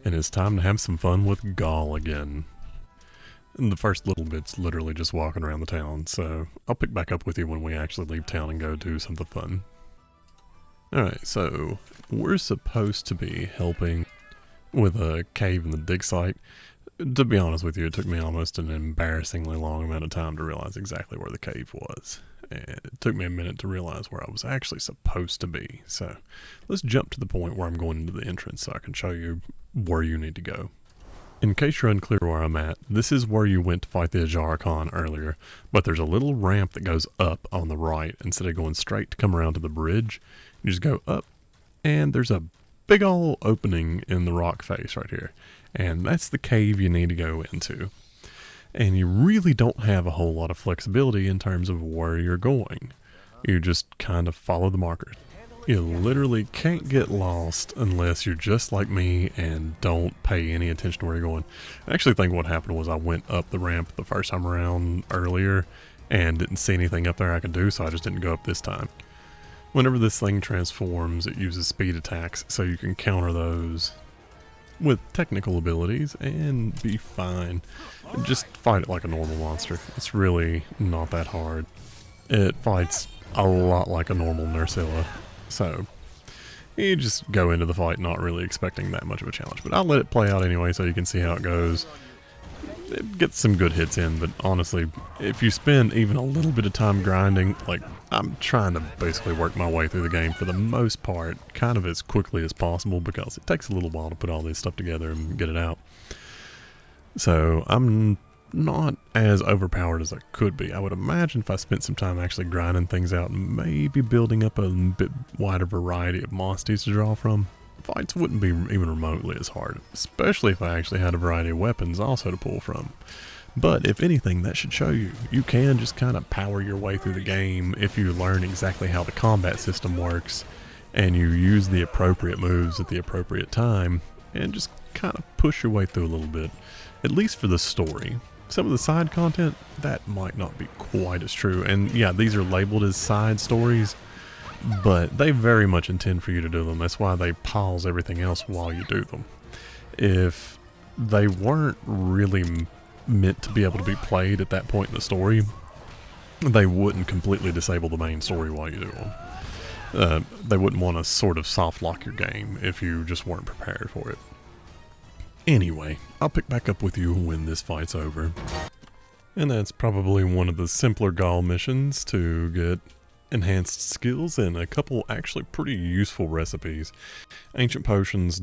and it's time to have some fun with Gaul again. And the first little bit's literally just walking around the town, so I'll pick back up with you when we actually leave town and go do something fun. Alright, so we're supposed to be helping with a cave in the dig site. To be honest with you, it took me almost an embarrassingly long amount of time to realize exactly where the cave was. And it took me a minute to realize where I was actually supposed to be. So let's jump to the point where I'm going into the entrance so I can show you where you need to go. In case you're unclear where I'm at, this is where you went to fight the Ajarkhan earlier, but there's a little ramp that goes up on the right instead of going straight to come around to the bridge. You just go up, and there's a big ol' opening in the rock face right here, and that's the cave you need to go into. And you really don't have a whole lot of flexibility in terms of where you're going. You just kind of follow the marker. You literally can't get lost unless you're just like me and don't pay any attention to where you're going. I actually think what happened was I went up the ramp the first time around earlier and didn't see anything up there I could do, so I just didn't go up this time. Whenever this thing transforms, it uses speed attacks, so you can counter those with technical abilities and be fine. Just fight it like a normal monster. It's really not that hard. It fights a lot like a normal Nursilla. So, you just go into the fight not really expecting that much of a challenge. But I'll let it play out anyway so you can see how it goes. It gets some good hits in, but honestly, if you spend even a little bit of time grinding, like, I'm trying to basically work my way through the game for the most part, kind of as quickly as possible, because it takes a little while to put all this stuff together and get it out. So, I'm not as overpowered as I could be. I would imagine if I spent some time actually grinding things out and maybe building up a bit wider variety of monsters to draw from, fights wouldn't be even remotely as hard, especially if I actually had a variety of weapons also to pull from. But if anything, that should show you you can just kind of power your way through the game if you learn exactly how the combat system works and you use the appropriate moves at the appropriate time and just kind of push your way through a little bit, at least for the story. Some of the side content, that might not be quite as true. And yeah, these are labeled as side stories, but they very much intend for you to do them. That's why they pause everything else while you do them. If they weren't really meant to be able to be played at that point in the story, they wouldn't completely disable the main story while you do them. They wouldn't want to sort of soft lock your game if you just weren't prepared for it. Anyway, I'll pick back up with you when this fight's over. And that's probably one of the simpler Gaul missions to get enhanced skills and a couple actually pretty useful recipes. Ancient potions